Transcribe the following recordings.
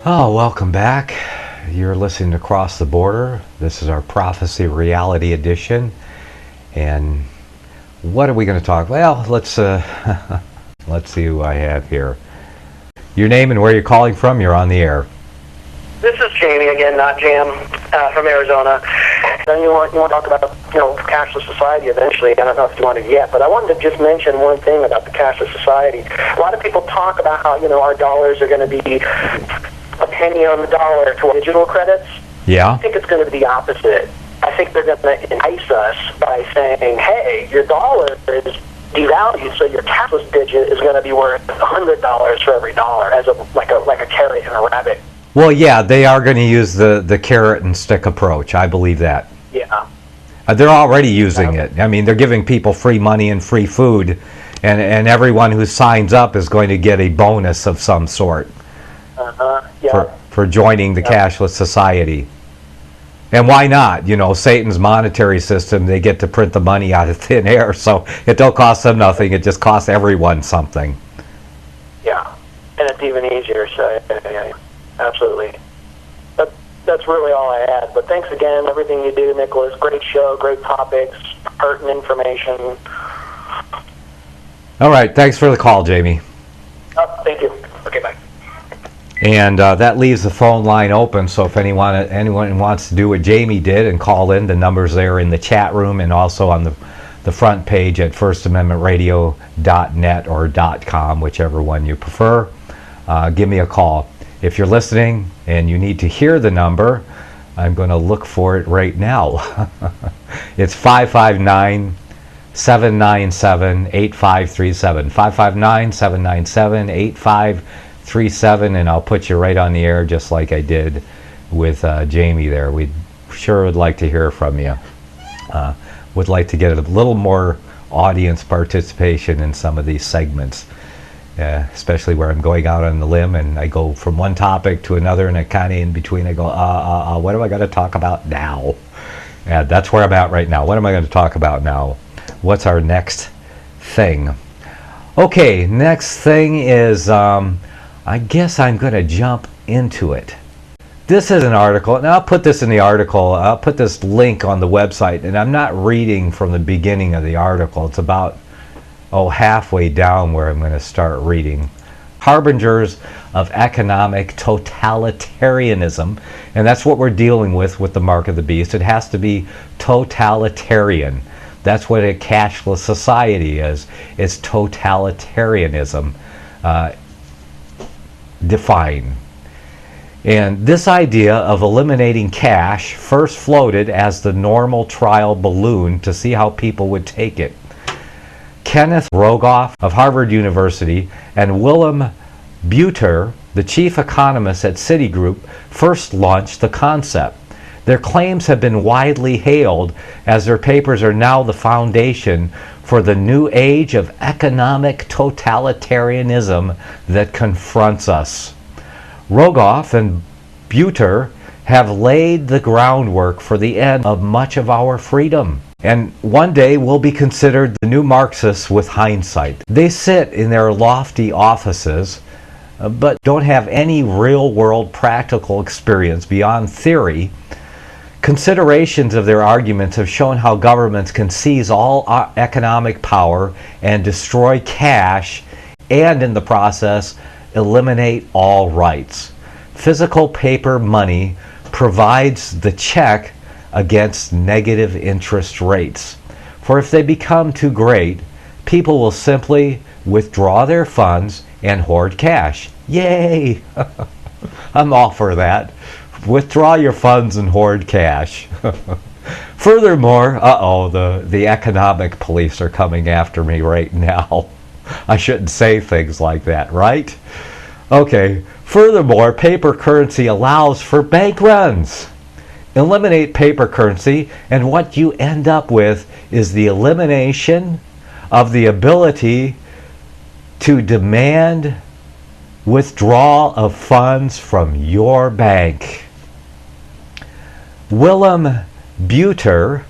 Oh, welcome back. You're listening to Cross the Border. This is our Prophecy Reality Edition. And what are we going to talk? Well, let's let's see who I have here. Your name and where you're calling from. You're on the air. This is Jamie again, not Jam, from Arizona. Then you want to talk about, cashless society eventually. I don't know if you want to yet, but I wanted to just mention one thing about the cashless society. A lot of people talk about how, our dollars are going to be a penny on the dollar to digital credits. Yeah. I think it's going to be the opposite. I think they're going to entice us by saying, hey, your dollar is devalued, so your cashless digit is going to be worth $100 for every dollar, as like a carrot and a rabbit. Well, yeah, they are going to use the carrot and stick approach. I believe that. Yeah. They're already using it. I mean, they're giving people free money and free food, and everyone who signs up is going to get a bonus of some sort. Yeah. For joining the cashless society. And why not? Satan's monetary system, they get to print the money out of thin air, so it don't cost them nothing, it just costs everyone something. Yeah, and it's even easier, so yeah, absolutely. That's really all I had, but thanks again, everything you do, Nicholas. Great show, great topics, pertinent information. All right, thanks for the call, Jamie. Oh, thank you. Okay, bye. And that leaves the phone line open, so if anyone wants to do what Jamie did and call in, the number's there in the chat room and also on the front page at firstamendmentradio.net or .com, whichever one you prefer. Give me a call. If you're listening and you need to hear the number, I'm going to look for it right now. It's 559-797-8537. 559-797-8537, and I'll put you right on the air just like I did with Jamie there. We sure would like to hear from you. Would like to get a little more audience participation in some of these segments, especially where I'm going out on the limb and I go from one topic to another, and I kind of in between I go, what am I going to talk about now? And that's where I'm at right now. What am I going to talk about now? What's our next thing? Okay, next thing is, I guess I'm going to jump into it. This is an article, and I'll put this in the article. I'll put this link on the website, and I'm not reading from the beginning of the article. It's about, halfway down where I'm going to start reading. Harbingers of economic totalitarianism, and that's what we're dealing with the mark of the beast. It has to be totalitarian. That's what a cashless society is. It's totalitarianism. Define. And this idea of eliminating cash first floated as the normal trial balloon to see how people would take it. Kenneth Rogoff of Harvard University and Willem Buter, the chief economist at Citigroup, first launched the concept. Their claims have been widely hailed as their papers are now the foundation for the new age of economic totalitarianism that confronts us. Rogoff and Buter have laid the groundwork for the end of much of our freedom, and one day will be considered the new Marxists with hindsight. They sit in their lofty offices, but don't have any real-world practical experience beyond theory. Considerations of their arguments have shown how governments can seize all economic power and destroy cash, and in the process eliminate all rights. Physical paper money provides the check against negative interest rates. For if they become too great, people will simply withdraw their funds and hoard cash. Yay! I'm all for that. Withdraw your funds and hoard cash. Furthermore, the economic police are coming after me right now. I shouldn't say things like that, right? Okay. Furthermore, paper currency allows for bank runs. Eliminate paper currency, and what you end up with is the elimination of the ability to demand withdrawal of funds from your bank. Willem Buter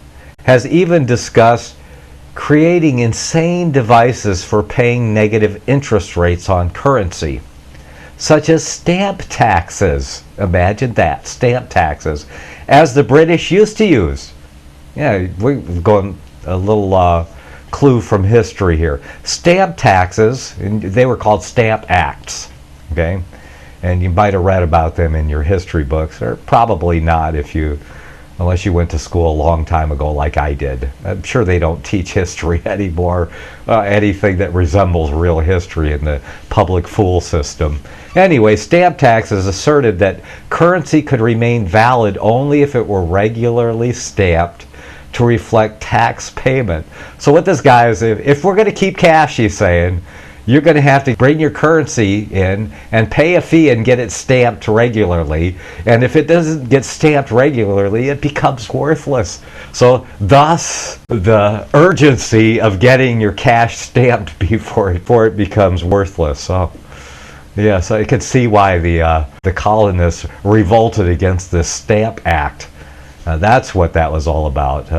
has even discussed creating insane devices for paying negative interest rates on currency. such as stamp taxes. Imagine that, stamp taxes, as the British used to use. Yeah, we're going a little clue from history here. Stamp taxes, and they were called Stamp Acts, okay? And you might have read about them in your history books, or probably not unless you went to school a long time ago like I did. I'm sure they don't teach history anymore, anything that resembles real history in the public fool system. Anyway, stamp taxes asserted that currency could remain valid only if it were regularly stamped to reflect tax payment. So what this guy is, if we're going to keep cash, he's saying, you're going to have to bring your currency in and pay a fee and get it stamped regularly. And if it doesn't get stamped regularly, it becomes worthless. So thus, the urgency of getting your cash stamped before it becomes worthless. So, yeah, so you could see why the colonists revolted against this Stamp Act. That's what that was all about.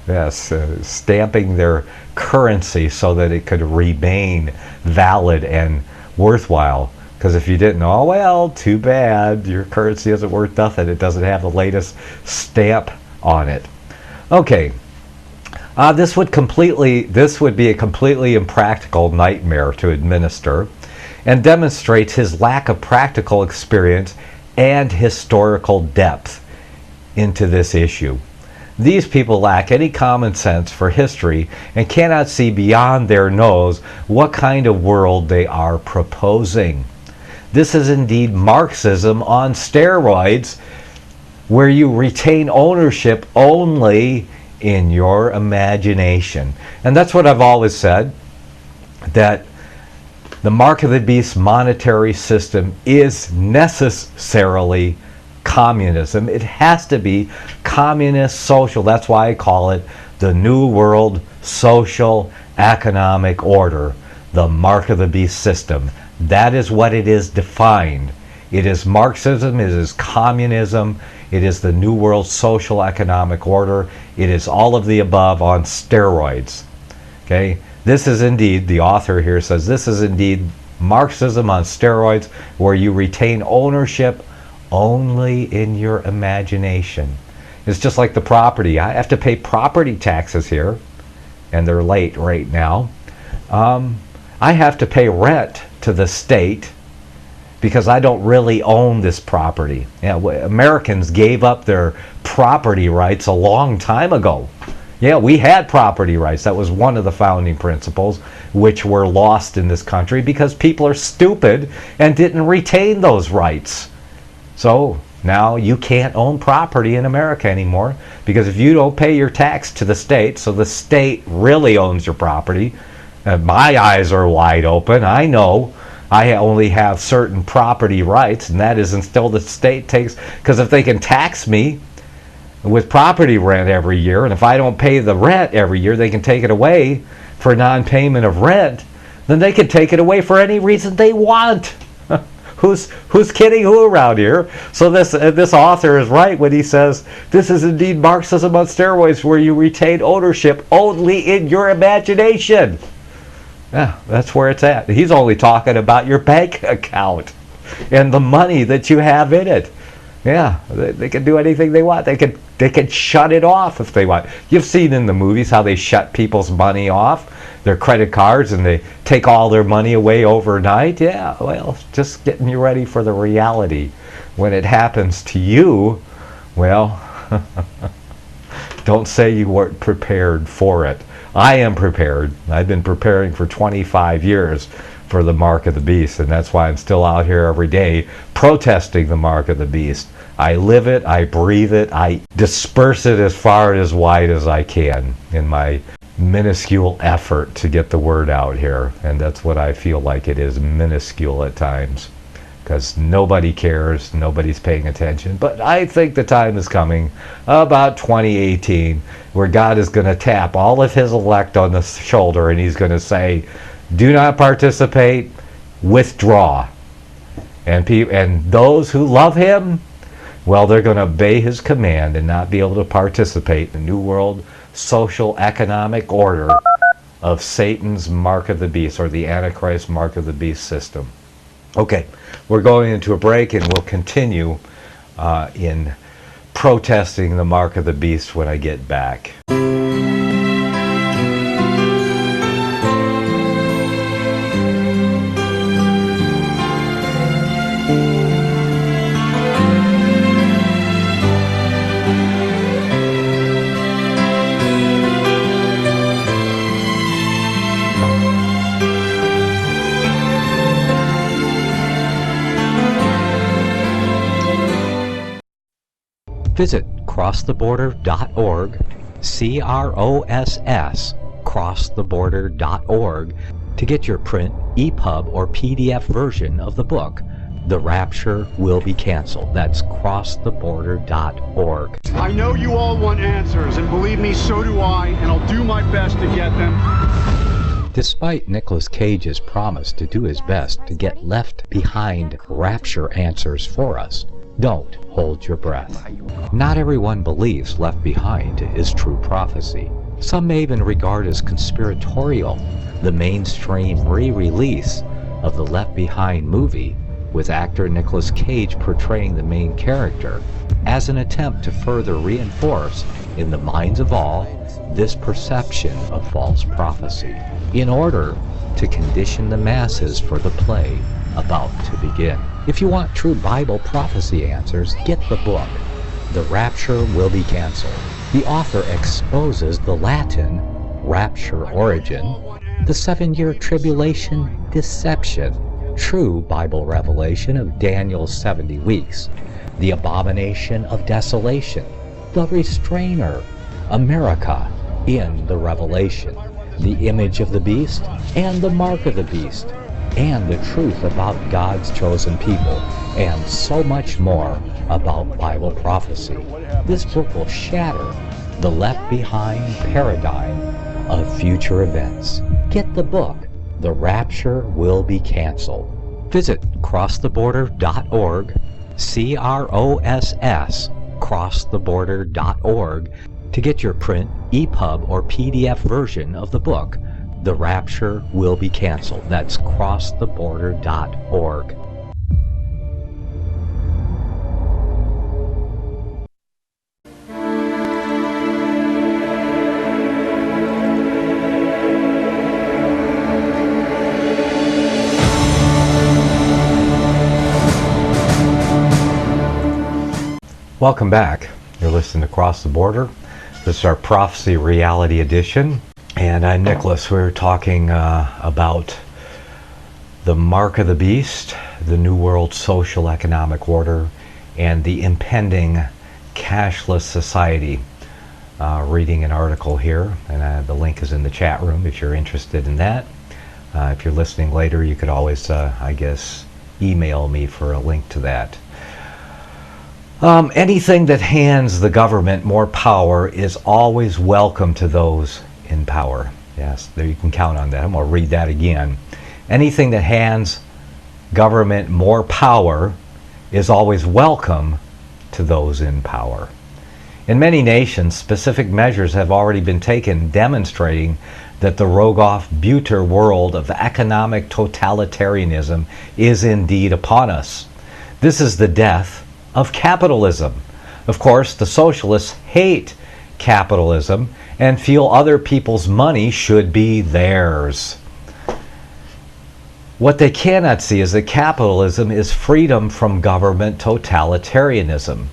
Yes, stamping their currency so that it could remain valid and worthwhile. Because if you didn't, oh well, too bad, your currency isn't worth nothing. It doesn't have the latest stamp on it. Okay, this would be a completely impractical nightmare to administer, and demonstrates his lack of practical experience and historical depth into this issue. These people lack any common sense for history and cannot see beyond their nose what kind of world they are proposing. This is indeed Marxism on steroids, where you retain ownership only in your imagination. And that's what I've always said, that the mark of the beast monetary system is necessarily communism. It has to be communist social. That's why I call it the New World Social Economic Order, the mark of the beast system. That is what it is defined. It is Marxism, it is communism, it is the New World Social Economic Order, it is all of the above on steroids. Okay? This is indeed, the author here says, this is indeed Marxism on steroids, where you retain ownership only in your imagination. It's just like the property. I have to pay property taxes here, and they're late right now. I have to pay rent to the state because I don't really own this property. Yeah, Americans gave up their property rights a long time ago. Yeah, we had property rights. That was one of the founding principles, which were lost in this country because people are stupid and didn't retain those rights. So now you can't own property in America anymore, because if you don't pay your tax to the state, so the state really owns your property. My eyes are wide open. I know I only have certain property rights, and that is until the state takes, because if they can tax me with property rent every year, and if I don't pay the rent every year, they can take it away for non-payment of rent, then they can take it away for any reason they want. Who's kidding who around here? So this author is right when he says this is indeed Marxism on steroids, where you retain ownership only in your imagination. Yeah, that's where it's at. He's only talking about your bank account and the money that you have in it. Yeah, they can do anything they want. They can shut it off if they want. You've seen in the movies how they shut people's money off, their credit cards, and they take all their money away overnight. Yeah, well, just getting you ready for the reality. When it happens to you, well, don't say you weren't prepared for it. I am prepared. I've been preparing for 25 years for the mark of the beast, and that's why I'm still out here every day protesting the mark of the beast. I live it, I breathe it, I disperse it as far and as wide as I can in my minuscule effort to get the word out here. And that's what I feel like it is, minuscule at times, because nobody cares, nobody's paying attention. But I think the time is coming, about 2018, where God is going to tap all of his elect on the shoulder, and he's going to say, do not participate, withdraw. And those who love him, well, they're going to obey his command and not be able to participate in the New World Social Economic Order of Satan's mark of the beast, or the Antichrist mark of the beast system. Okay, we're going into a break, and we'll continue in protesting the mark of the beast when I get back. Visit crosstheborder.org, C-R-O-S-S, crosstheborder.org, to get your print, EPUB, or PDF version of the book, The Rapture Will Be Canceled. That's crosstheborder.org. I know you all want answers, and believe me, so do I, and I'll do my best to get them. Despite Nicolas Cage's promise to do his best to get left behind rapture answers for us, don't hold your breath. Not everyone believes Left Behind is true prophecy. Some may even regard as conspiratorial the mainstream re-release of the Left Behind movie with actor Nicolas Cage portraying the main character as an attempt to further reinforce in the minds of all this perception of false prophecy in order to condition the masses for the play about to begin. If you want true Bible prophecy answers, get the book, The Rapture Will Be Canceled. The author exposes the Latin rapture origin, the 7-year tribulation deception, true Bible revelation of Daniel's 70 weeks, the abomination of desolation, the restrainer, America in the Revelation, the image of the beast and the mark of the beast, and the truth about God's chosen people, and so much more about Bible prophecy. This book will shatter the Left Behind paradigm of future events. Get the book, The Rapture Will Be Canceled. Visit crosstheborder.org, C-R-O-S-S, crosstheborder.org, to get your print, EPUB, or PDF version of the book, The Rapture Will Be Canceled. That's crosstheborder.org. Welcome back. You're listening to Cross the Border. This is our Prophecy Reality Edition. And I'm Nicholas. We're talking about the mark of the beast, the New World Social Economic Order, and the impending cashless society. Reading an article here, and the link is in the chat room if you're interested in that. If you're listening later, you could always, email me for a link to that. Anything that hands the government more power is always welcome to those in power. Yes, there you can count on that. I'm going to read that again. Anything that hands government more power is always welcome to those in power. In many nations, specific measures have already been taken demonstrating that the Rogoff-Buter world of economic totalitarianism is indeed upon us. This is the death of capitalism. Of course, the socialists hate capitalism and feel other people's money should be theirs. What they cannot see is that capitalism is freedom from government totalitarianism.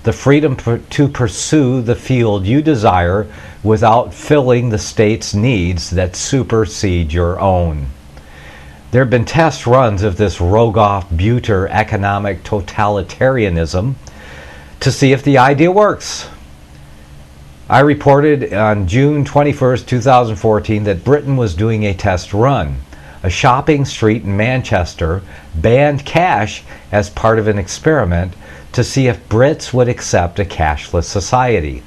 The freedom to pursue the field you desire without filling the state's needs that supersede your own. There have been test runs of this Rogoff-Buter economic totalitarianism to see if the idea works. I reported on June 21st, 2014 that Britain was doing a test run. A shopping street in Manchester banned cash as part of an experiment to see if Brits would accept a cashless society.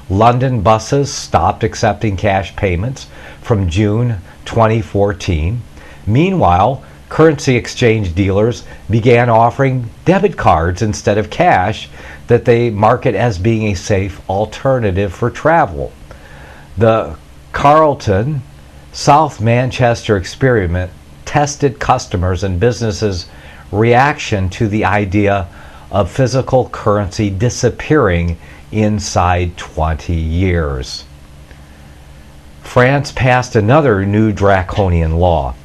London buses stopped accepting cash payments from June 2014. Meanwhile, currency exchange dealers began offering debit cards instead of cash that they market as being a safe alternative for travel. The Carlton South Manchester experiment tested customers and businesses' reaction to the idea of physical currency disappearing inside 20 years. France passed another new draconian law.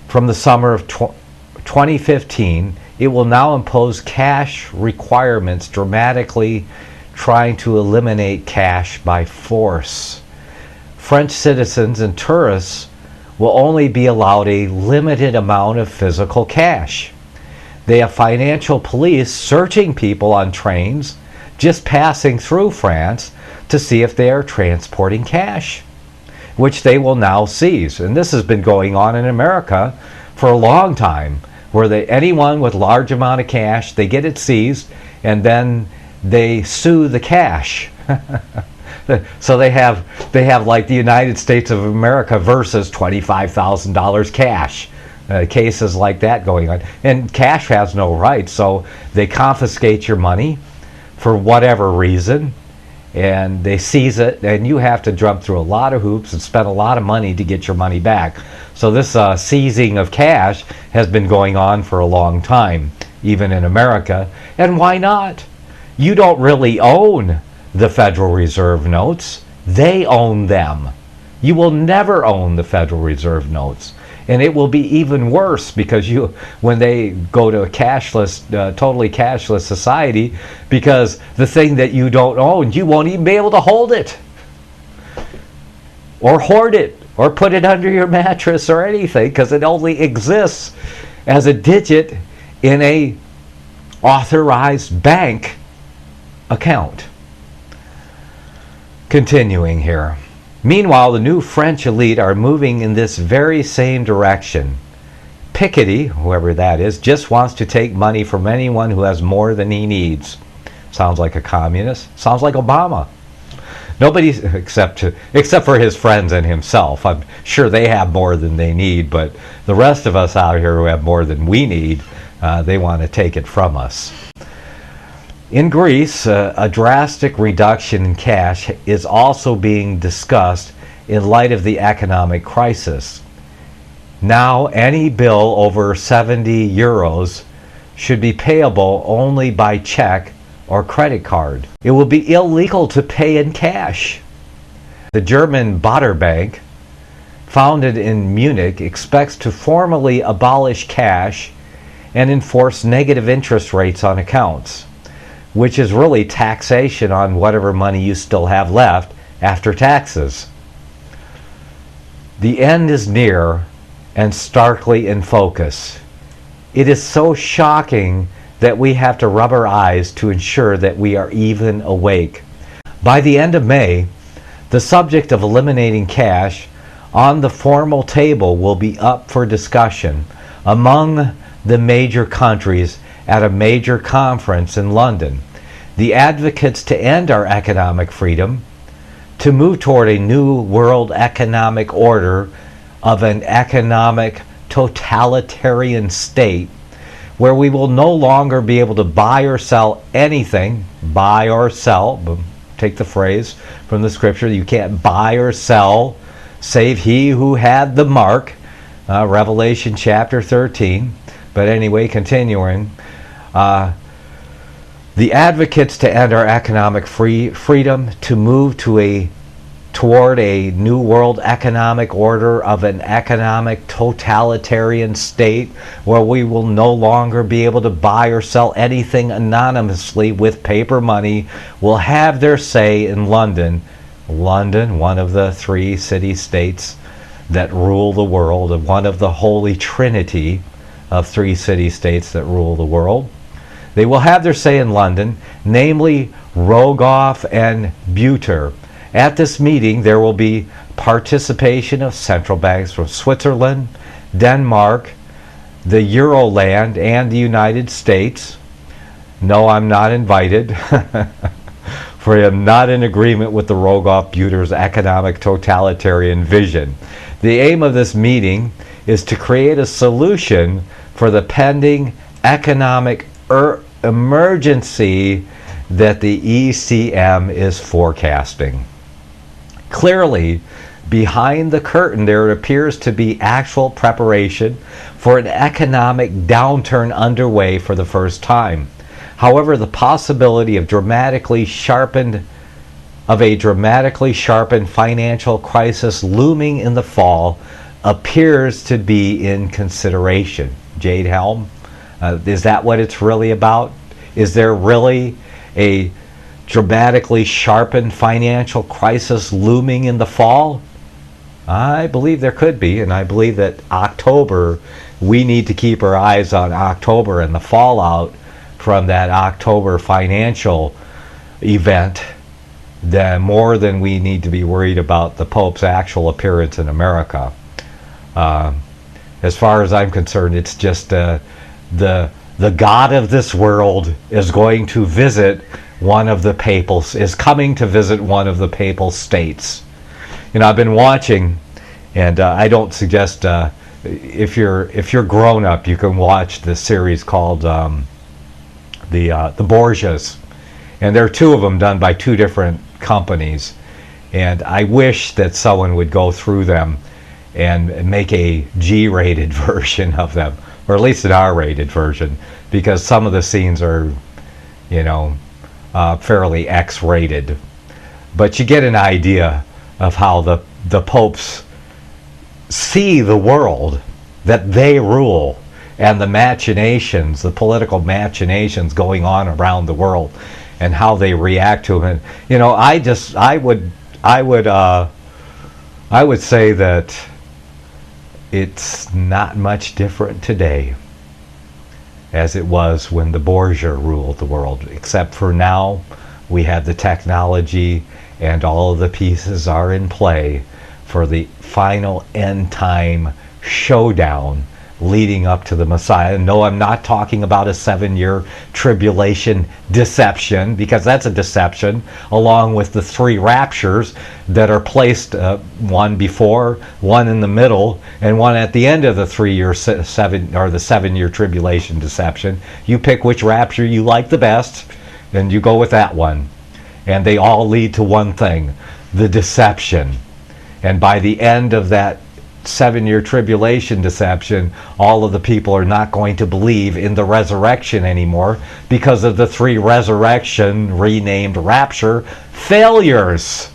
From the summer of 2015, it will now impose cash requirements, dramatically trying to eliminate cash by force. French citizens and tourists will only be allowed a limited amount of physical cash. They have financial police searching people on trains just passing through France to see if they are transporting cash, which they will now seize. And this has been going on in America for a long time, where anyone with large amount of cash, they get it seized, and then they sue the cash. So they have like the United States of America versus $25,000 cash. Cases like that going on. And cash has no rights, so they confiscate your money for whatever reason, and they seize it, and you have to jump through a lot of hoops and spend a lot of money to get your money back. So this seizing of cash has been going on for a long time, even in America. And why not? You don't really own the Federal Reserve notes. They own them. You will never own the Federal Reserve notes. And it will be even worse, because when they go to a cashless, totally cashless society, because the thing that you don't own, you won't even be able to hold it, or hoard it, or put it under your mattress or anything, because it only exists as a digit in a authorized bank account. Continuing here. Meanwhile, the new French elite are moving in this very same direction. Piketty, whoever that is, just wants to take money from anyone who has more than he needs. Sounds like a communist. Sounds like Obama. Nobody, except for his friends and himself. I'm sure they have more than they need, but the rest of us out here who have more than we need, they want to take it from us. In Greece, a drastic reduction in cash is also being discussed in light of the economic crisis. Now, any bill over 70 euros should be payable only by check or credit card. It will be illegal to pay in cash. The German Bader Bank, founded in Munich, expects to formally abolish cash and enforce negative interest rates on accounts, which is really taxation on whatever money you still have left after taxes. The end is near and starkly in focus. It is so shocking that we have to rub our eyes to ensure that we are even awake. By the end of May, the subject of eliminating cash on the formal table will be up for discussion among the major countries at a major conference in London. The advocates to end our economic freedom, to move toward a new world economic order of an economic totalitarian state, where we will no longer be able to buy or sell anything. Buy or sell, take the phrase from the scripture, you can't buy or sell save he who had the mark, Revelation chapter 13. But anyway, continuing, the advocates to end our economic freedom, to move toward a new world economic order of an economic totalitarian state, where we will no longer be able to buy or sell anything anonymously with paper money, will have their say in London. London, one of the 3 city-states that rule the world, and one of the holy trinity of 3 city-states that rule the world. They will have their say in London, namely Rogoff and Buter. At this meeting, there will be participation of central banks from Switzerland, Denmark, the Euroland, and the United States. No, I'm not invited, for I am not in agreement with the Rogoff-Buter's economic totalitarian vision. The aim of this meeting is to create a solution for the pending economic emergency that the ECM is forecasting. Clearly, Behind the curtain, there appears to be actual preparation for an economic downturn underway for the first time. However, the possibility of a dramatically sharpened financial crisis looming in the fall appears to be in consideration. Jade Helm, is that what it's really about? Is there really a dramatically sharpened financial crisis looming in the fall? I believe there could be, and I believe that October, we need to keep our eyes on October and the fallout from that October financial event more than we need to be worried about the Pope's actual appearance in America. As far as I'm concerned, it's just the God of this world is going to visit coming to visit one of the papal states. You know, I've been watching, and I don't suggest if you're grown up, you can watch this series called the Borgias, and there are two of them done by two different companies, and I wish that someone would go through them and make a G-rated version of them, or at least an R-rated version, because some of the scenes are, fairly X-rated. But you get an idea of how the popes see the world that they rule, and the political machinations going on around the world, and how they react to them. And I would say that it's not much different today as it was when the Borgia ruled the world, except for now we have the technology and all of the pieces are in play for the final end time showdown leading up to the Messiah. No, I'm not talking about a 7-year tribulation deception, because that's a deception, along with the 3 raptures that are placed, one before, one in the middle, and one at the end of the 7-year tribulation deception. You pick which rapture you like the best, and you go with that one. And they all lead to one thing: the deception. And by the end of that 7-year tribulation deception, all of the people are not going to believe in the resurrection anymore because of the 3 resurrection, renamed rapture, failures.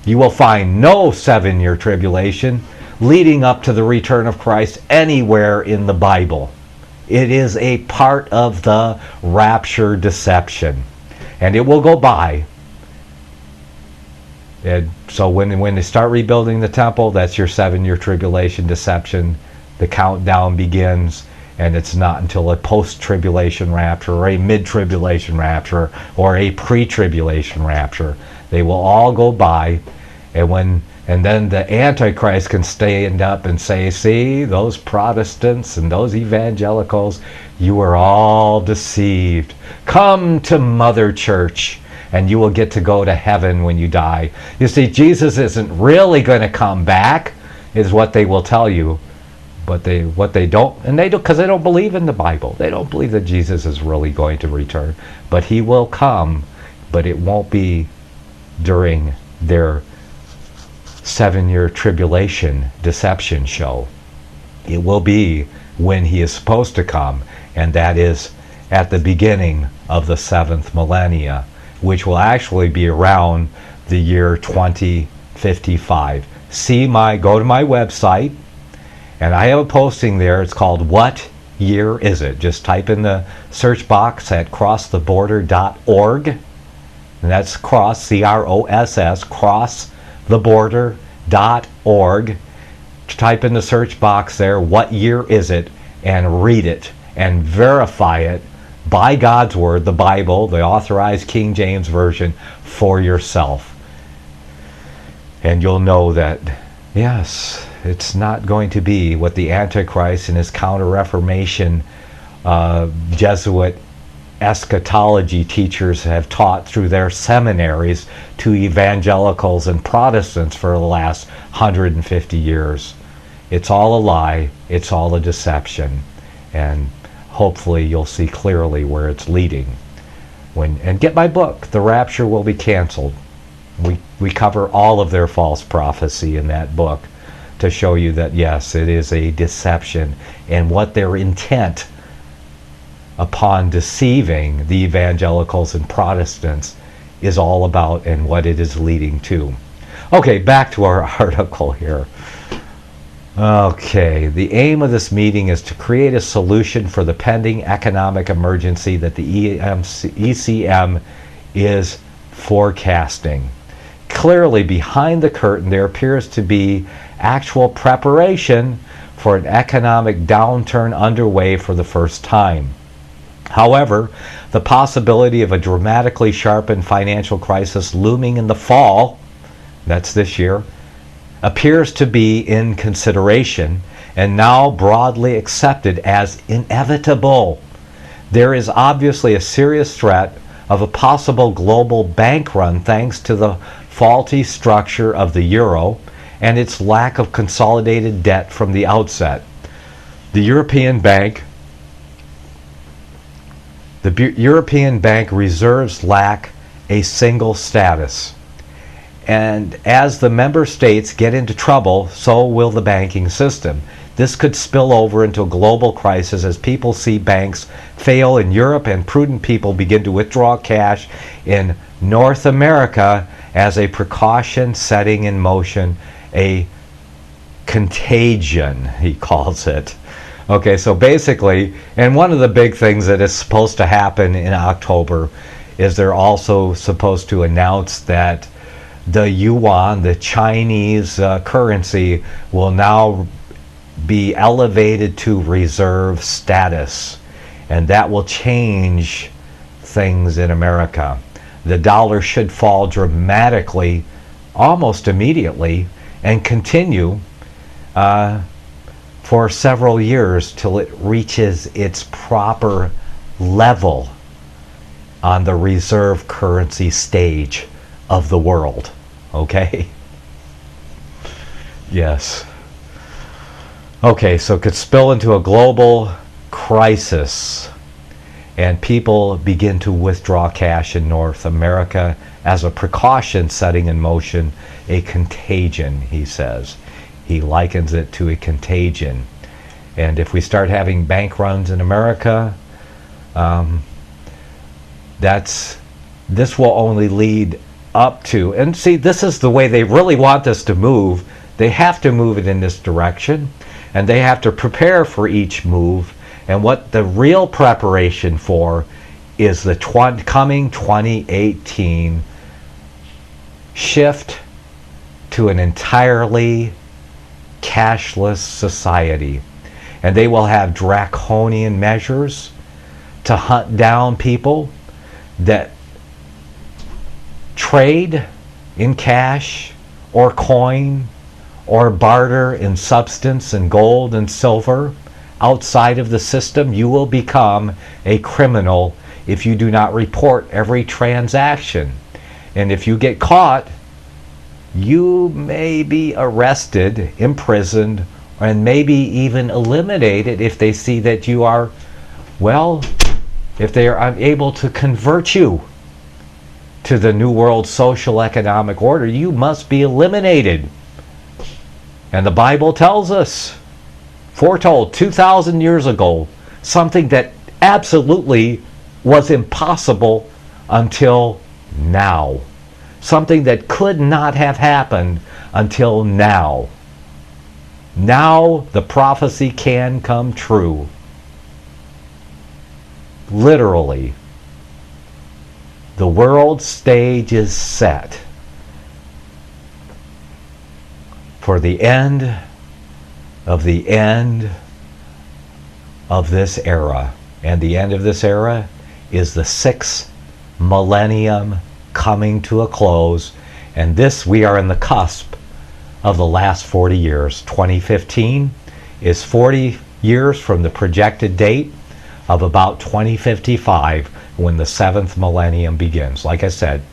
You will find no 7-year tribulation leading up to the return of Christ anywhere in the Bible. It is a part of the rapture deception, and it will go by. And so when they start rebuilding the temple, that's your 7-year tribulation deception. The countdown begins, and it's not until a post-tribulation rapture or a mid-tribulation rapture or a pre-tribulation rapture. They will all go by, and then the Antichrist can stand up and say, "See, those Protestants and those evangelicals, you were all deceived. Come to Mother Church, and you will get to go to heaven when you die." You see, Jesus isn't really going to come back, is what they will tell you. But what they don't, because they don't believe in the Bible. They don't believe that Jesus is really going to return. But he will come, but it won't be during their 7-year tribulation deception show. It will be when he is supposed to come, and that is at the beginning of the 7th millennia, which will actually be around the year 2055. Go to my website, and I have a posting there. It's called "What Year Is It?" Just type in the search box at crosstheborder.org, and that's cross, C-R-O-S-S, crosstheborder.org. Type in the search box there, "What year is it?" and read it and verify it by God's Word, the Bible, the authorized King James Version, for yourself. And you'll know that, yes, it's not going to be what the Antichrist and his Counter-Reformation Jesuit eschatology teachers have taught through their seminaries to evangelicals and Protestants for the last 150 years. It's all a lie. It's all a deception. And hopefully you'll see clearly where it's leading. And get my book, "The Rapture Will Be Canceled." We cover all of their false prophecy in that book to show you that, yes, it is a deception, and what their intent upon deceiving the evangelicals and Protestants is all about and what it is leading to. Okay, back to our article here. Okay, the aim of this meeting is to create a solution for the pending economic emergency that the ECM is forecasting. Clearly, behind the curtain, there appears to be actual preparation for an economic downturn underway for the first time. However, the possibility of a dramatically sharpened financial crisis looming in the fall, that's this year, appears to be in consideration and now broadly accepted as inevitable. There is obviously a serious threat of a possible global bank run thanks to the faulty structure of the euro and its lack of consolidated debt from the outset. The European Bank reserves lack a single status. And as the member states get into trouble, so will the banking system. This could spill over into a global crisis as people see banks fail in Europe and prudent people begin to withdraw cash in North America as a precaution, setting in motion a contagion, he calls it. Okay, so basically, and one of the big things that is supposed to happen in October is they're also supposed to announce that the yuan, the Chinese currency, will now be elevated to reserve status, and that will change things in America. The dollar should fall dramatically, almost immediately, and continue for several years till it reaches its proper level on the reserve currency stage of the world. Okay? Yes. Okay, so it could spill into a global crisis and people begin to withdraw cash in North America as a precaution, setting in motion a contagion, he says. He likens it to a contagion. And if we start having bank runs in America, this will only lead up to, and see, this is the way they really want this to move. They have to move it in this direction, and they have to prepare for each move. And what the real preparation for is the coming 2018 shift to an entirely cashless society. And they will have draconian measures to hunt down people that trade in cash or coin or barter in substance and gold and silver outside of the system. You will become a criminal if you do not report every transaction. And if you get caught, you may be arrested, imprisoned, and maybe even eliminated if they see that you are, well, if they are unable to convert you to the New World Social Economic Order, you must be eliminated. And the Bible tells us, foretold 2,000 years ago, something that absolutely was impossible until now. Something that could not have happened until now. Now the prophecy can come true. Literally. The world stage is set for the end of this era. And the end of this era is the 6th millennium coming to a close. And this, we are in the cusp of the last 40 years. 2015 is 40 years from the projected date of about 2055 when the 7th millennium begins. Like I said,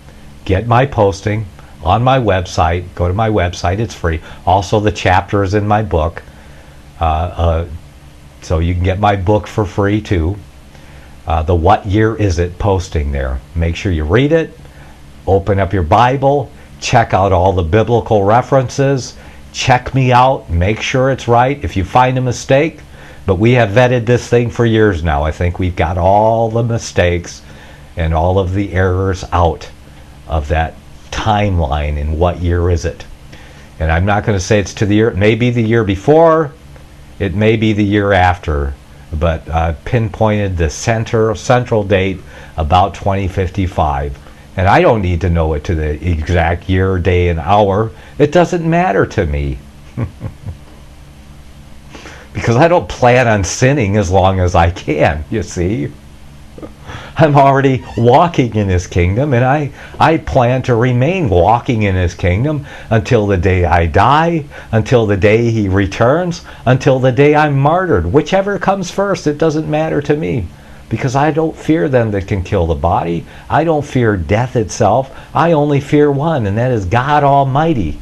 get my posting on my website. Go to my website, it's free. Also, the chapter is in my book. So you can get my book for free too. The What Year Is It posting there. Make sure you read it. Open up your Bible. check out all the biblical references, check me out, make sure it's right if you find a mistake. But we have vetted this thing for years now. I think we've got all the mistakes and all of the errors out of that timeline. And what year is it? And I'm not going to say it's to the year. It may be the year before, it may be the year after, but pinpointed the central date about 2055. And I don't need to know it to the exact year, day, and hour. It doesn't matter to me. Because I don't plan on sinning as long as I can, you see. I'm already walking in his kingdom, and I plan to remain walking in his kingdom until the day I die, until the day he returns, until the day I'm martyred. Whichever comes first, it doesn't matter to me. Because I don't fear them that can kill the body. I don't fear death itself. I only fear one, and that is God Almighty.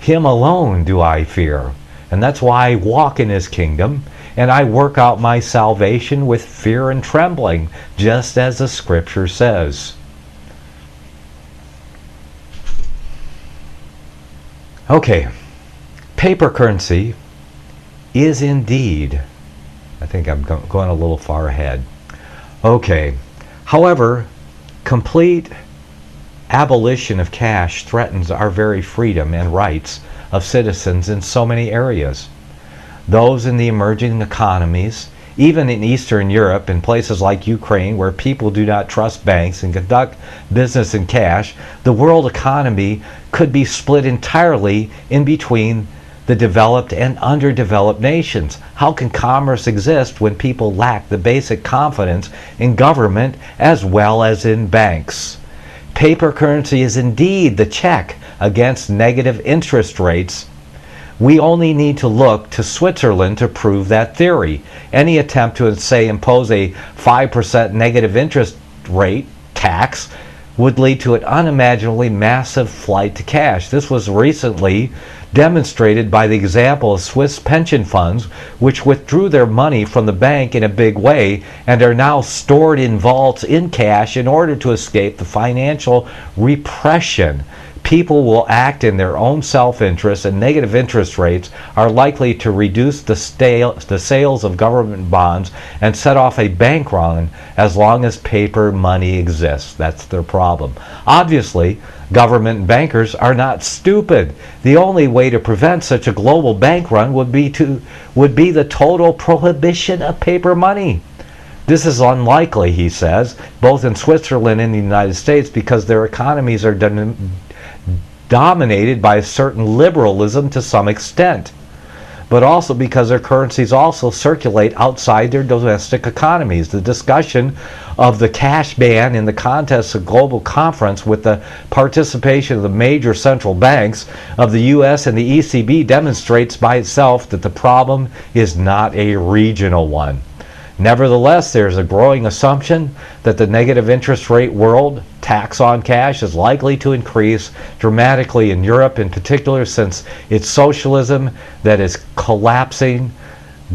Him alone do I fear. And that's why I walk in his kingdom, and I work out my salvation with fear and trembling, just as the scripture says. Okay, paper currency is indeed, I think I'm going a little far ahead. Okay, however, complete abolition of cash threatens our very freedom and rights of citizens in so many areas. Those in the emerging economies, even in Eastern Europe, in places like Ukraine, where people do not trust banks and conduct business in cash, the world economy could be split entirely in between the developed and underdeveloped nations. How can commerce exist when people lack the basic confidence in government as well as in banks? Paper currency is indeed the check against negative interest rates. We only need to look to Switzerland to prove that theory. Any attempt to, say, impose a 5% negative interest rate tax would lead to an unimaginably massive flight to cash. This was recently demonstrated by the example of Swiss pension funds, which withdrew their money from the bank in a big way and are now stored in vaults in cash in order to escape the financial repression. People will act in their own self-interest, and negative interest rates are likely to reduce the sales of government bonds and set off a bank run as long as paper money exists. That's their problem. Obviously, government and bankers are not stupid. The only way to prevent such a global bank run would be the total prohibition of paper money. This is unlikely, he says, both in Switzerland and the United States, because their economies are dominated by a certain liberalism to some extent, but also because their currencies also circulate outside their domestic economies. The discussion of the cash ban in the context of global conference with the participation of the major central banks of the US and the ECB demonstrates by itself that the problem is not a regional one. Nevertheless, there is a growing assumption that the negative interest rate world tax on cash is likely to increase dramatically in Europe, in particular, since it's socialism that is collapsing.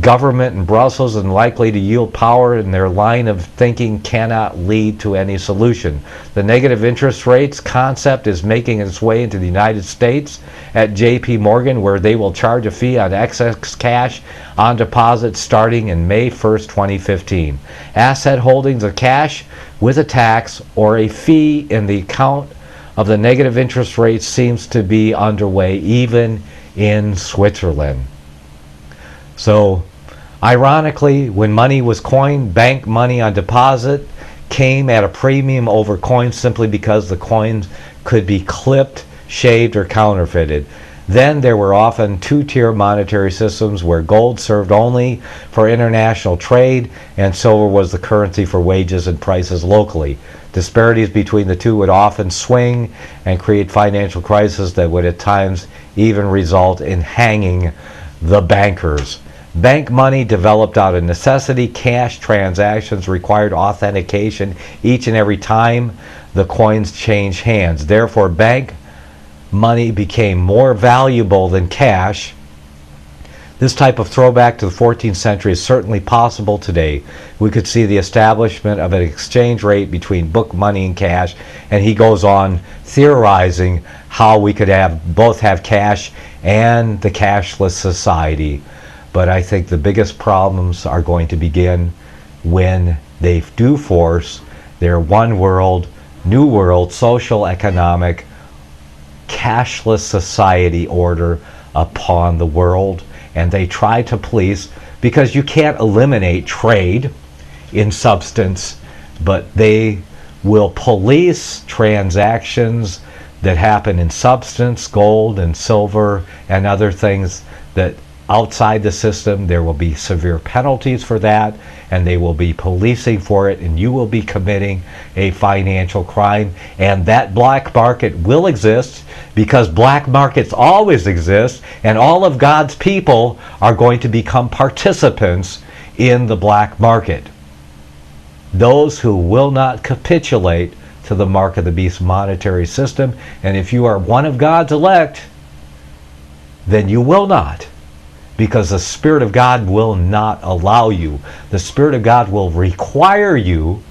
Government in Brussels and likely to yield power, and their line of thinking cannot lead to any solution. The negative interest rates concept is making its way into the United States at JP Morgan, where they will charge a fee on excess cash on deposit starting in May 1st, 2015. Asset holdings of cash with a tax or a fee in the account of the negative interest rates seems to be underway even in Switzerland. So, ironically, when money was coined, bank money on deposit came at a premium over coins simply because the coins could be clipped, shaved, or counterfeited. Then there were often two-tier monetary systems where gold served only for international trade and silver was the currency for wages and prices locally. Disparities between the two would often swing and create financial crises that would at times even result in hanging the bankers. Bank money developed out of necessity. Cash transactions required authentication each and every time the coins changed hands. Therefore, bank money became more valuable than cash. This type of throwback to the 14th century is certainly possible today. We could see the establishment of an exchange rate between book money and cash, and he goes on theorizing how we could both have cash and the cashless society. But I think the biggest problems are going to begin when they do force their one world, new world, social, economic, cashless society order upon the world. And they try to police, because you can't eliminate trade in substance, but they will police transactions that happen in substance, gold and silver and other things that outside the system. There will be severe penalties for that, and they will be policing for it, and you will be committing a financial crime. And that black market will exist, because black markets always exist, and all of God's people are going to become participants in the black market. Those who will not capitulate to the mark of the beast monetary system. And if you are one of God's elect, then you will not. Because the Spirit of God will not allow you. The Spirit of God will require you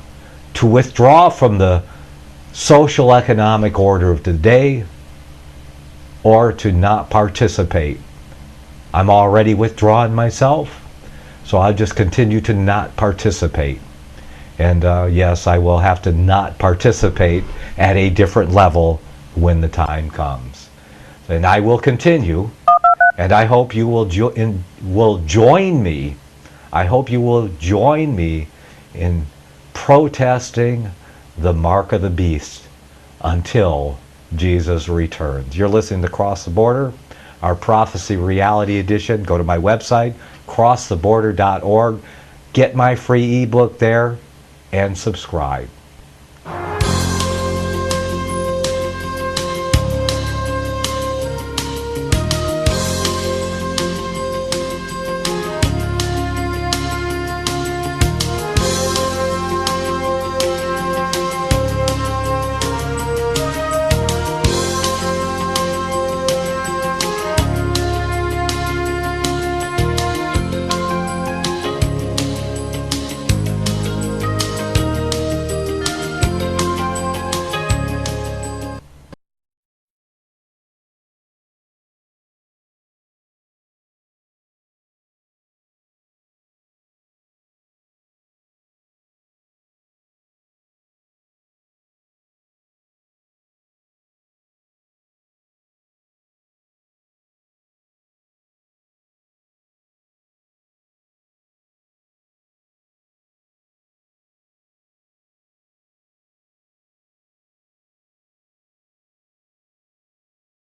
to withdraw from the social economic order of the day, or to not participate. I'm already withdrawing myself, so I'll just continue to not participate. And yes, I will have to not participate at a different level when the time comes. And I will continue. And I hope you will join me. I hope you will join me in protesting the mark of the beast until Jesus returns. You're listening to Cross the Border, our Prophecy Reality Edition. Go to my website, crosstheborder.org. Get my free ebook there and subscribe.